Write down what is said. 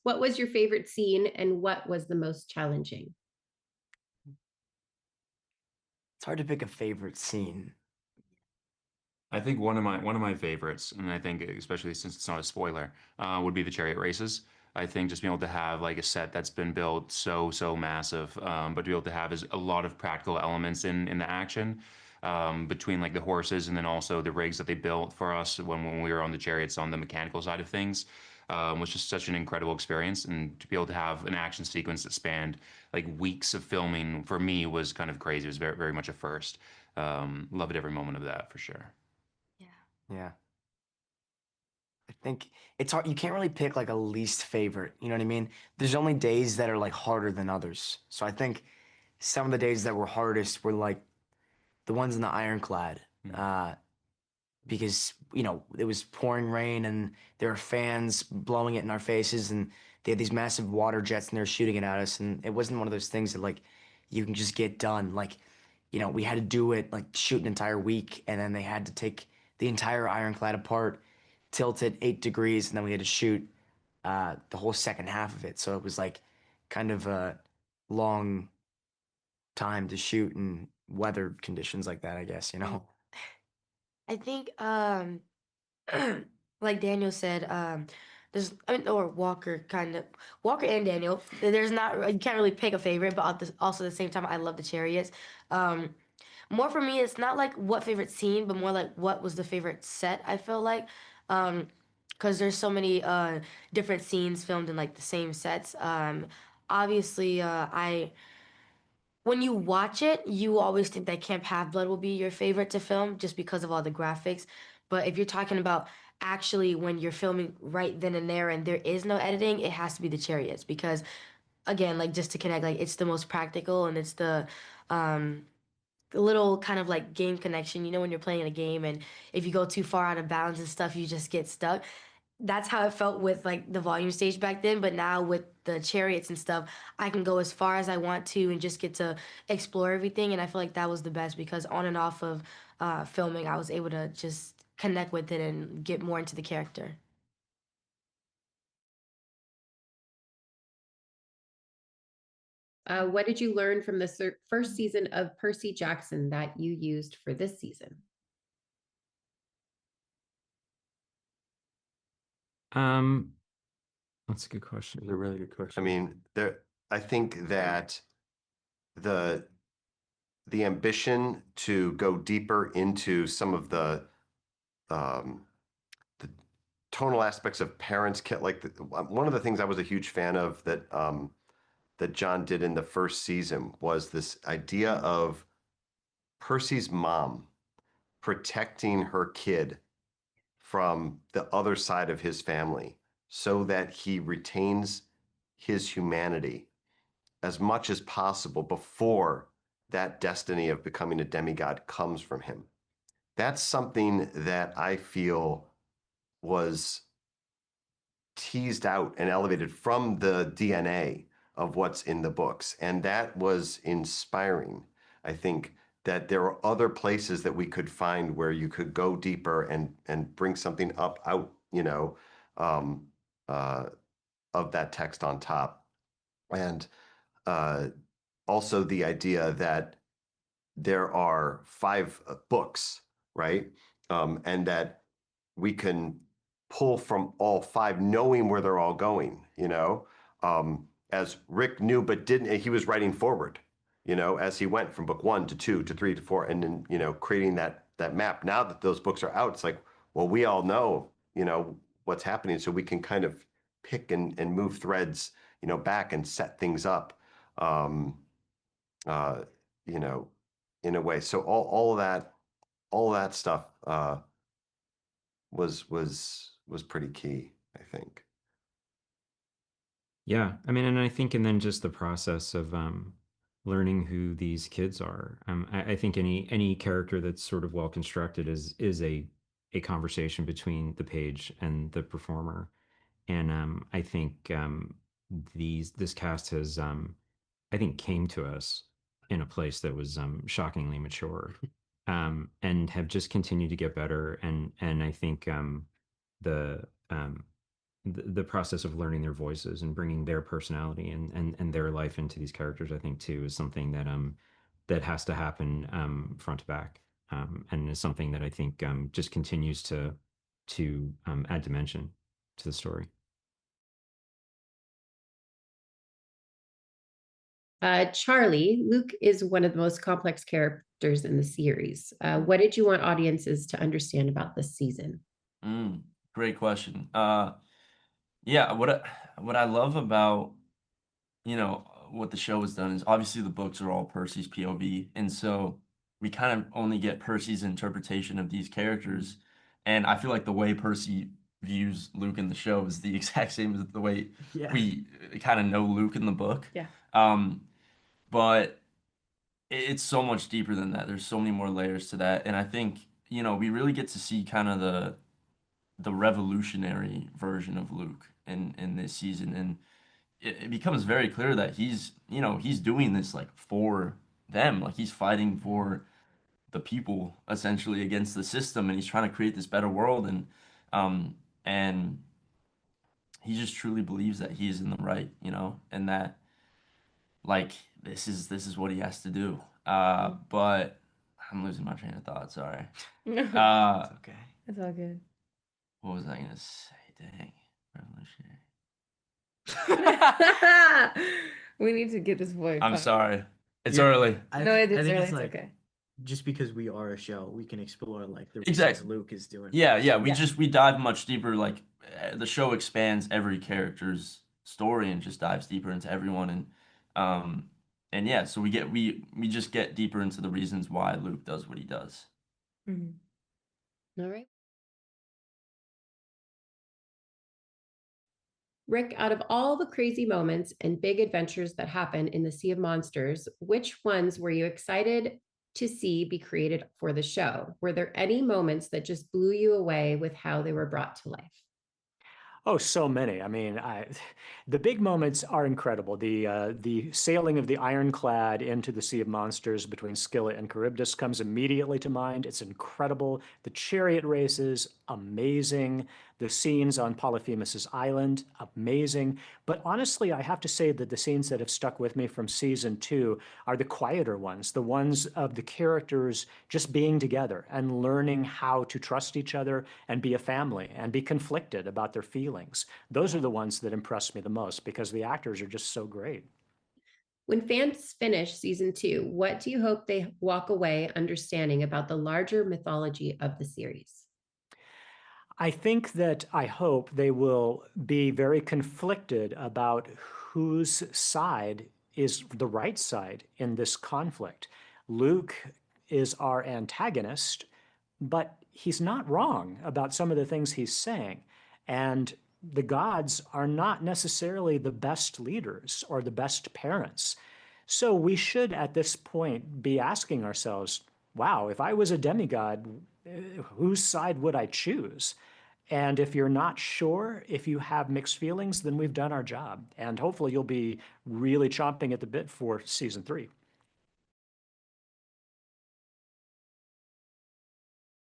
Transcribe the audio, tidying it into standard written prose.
What was your favorite scene and what was the most challenging? It's hard to pick a favorite scene. I think one of my favorites, and I think especially since it's not a spoiler, would be the chariot races. I think just being able to have like a set that's been built so massive, but to be able to have is a lot of practical elements in the action, between like the horses and then also the rigs that they built for us when we were on the chariots on the mechanical side of things, was just such an incredible experience. And to be able to have an action sequence that spanned like weeks of filming for me was kind of crazy. It was very much a first. Loved every moment of that for sure. Yeah. Yeah. I think it's hard. You can't really pick like a least favorite. You know what I mean? There's only days that are like harder than others. So I think some of the days that were hardest were like the ones in the ironclad. Uh, because it was pouring rain and there were fans blowing it in our faces and they had these massive water jets and they were shooting it at us and it wasn't one of those things that like you can just get done like we had to do it like shoot an entire week and then they had to take the entire ironclad apart, tilt it 8 degrees, and then we had to shoot the whole second half of it, so it was like kind of a long time to shoot in weather conditions like that, I guess. I think like Daniel said, there's I mean, or Walker kind of Walker and Daniel. There's not you can't really pick a favorite, but also at the same time, I love the chariots. Um, More for me, it's not like what favorite scene, but more like what was the favorite set. I feel like, because there's so many different scenes filmed in like the same sets. Obviously, I when you watch it, you always think that Camp Half Blood will be your favorite to film just because of all the graphics. But if you're talking about actually when you're filming right then and there and there is no editing, it has to be the chariots because again, like just to connect, like it's the most practical and it's the little kind of like game connection. You know, when you're playing a game and if you go too far out of bounds and stuff, you just get stuck. That's how it felt with like the volume stage back then, but now with the chariots and stuff, I can go as far as I want to and just get to explore everything. And I feel like that was the best because on and off of filming, I was able to just connect with it and get more into the character. What did you learn from the first season of Percy Jackson that you used for this season? Um, that's a good question. It's a really good I question. mean, I think that the the ambition to go deeper into some of um, the tonal aspects of parents' kit, like one of the things I was a huge fan of that John did in the first season was this idea of Percy's mom protecting her kid from the other side of his family so that he retains his humanity as much as possible before that destiny of becoming a demigod comes from him. That's something that I feel was teased out and elevated from the DNA of what's in the books. And that was inspiring. I think that there are other places that we could find where you could go deeper and bring something up out, um, uh, of that text on top. And uh, also the idea that there are 5 books, right? And that we can pull from all 5, knowing where they're all going. As Rick knew, but didn't, he was writing forward, as he went from book 1 to 2 to 3 to 4, and then, creating that map. Now that those books are out, it's like, well, we all know, what's happening. So we can kind of pick and move threads, back and set things up, um, uh, you know, in a way. So all that stuff, was pretty key, I think. Yeah, I mean, and I think, and then just the process of learning who these kids are. I think any character that's sort of well constructed is a conversation between the page and the performer. And I think this cast has I think came to us in a place that was shockingly mature, and have just continued to get better. And I think the the process of learning their voices and bringing their personality and their life into these characters, I think too, is something that that has to happen front to back, and is something that I think just continues to add dimension to the story. Charlie, Luke is one of the most complex characters in the series. What did you want audiences to understand about this season? Great question. Yeah, what I love about, what the show has done is obviously the books are all Percy's POV, and so we kind of only get Percy's interpretation of these characters, and I feel like the way Percy views Luke in the show is the exact same as the way Yeah. we kind of know Luke in the book. Yeah. But it's so much deeper than that. There's so many more layers to that, and I think, we really get to see kind of the revolutionary version of Luke in this season, and it becomes very clear that he's doing this like for them, like he's fighting for the people essentially against the system, and he's trying to create this better world, and he just truly believes that he is in the right, and that like this is what he has to do. But I'm losing my train of thought, sorry. It's Uh okay. It's all good. what was I gonna say? Dang, revolutionary. We need to get this boy. I'm sorry. It's Yeah. early. No, it is I think early. it's It's like okay. just because we are a show, we can explore like the reasons Exactly. Luke is doing. Yeah, yeah. We Yeah. we dive much deeper. Like the show expands every character's story and just dives deeper into everyone, and yeah. So we just get deeper into the reasons why Luke does what he does. All right. Rick, out of all the crazy moments and big adventures that happen in the Sea of Monsters, which ones were you excited to see be created for the show? Were there any moments that just blew you away with how they were brought to life? Oh, so many. I mean, the big moments are incredible. The sailing of the ironclad into the Sea of Monsters between Scylla and Charybdis comes immediately to mind. It's incredible. The chariot races, amazing. The scenes on Polyphemus's island, amazing. But honestly, I have to say that the scenes that have stuck with me from season 2 are the quieter ones, the ones of the characters just being together and learning how to trust each other and be a family and be conflicted about their feelings. Those are the ones that impress me the most because the actors are just so great. When fans finish season 2, what do you hope they walk away understanding about the larger mythology of the series? I hope they will be very conflicted about whose side is the right side in this conflict. Luke is our antagonist, but he's not wrong about some of the things he's saying. And the gods are not necessarily the best leaders or the best parents. So we should, at this point, be asking ourselves, wow, if I was a demigod, whose side would I choose? And if you're not sure, if you have mixed feelings, then we've done our job. And hopefully you'll be really chomping at the bit for season 3.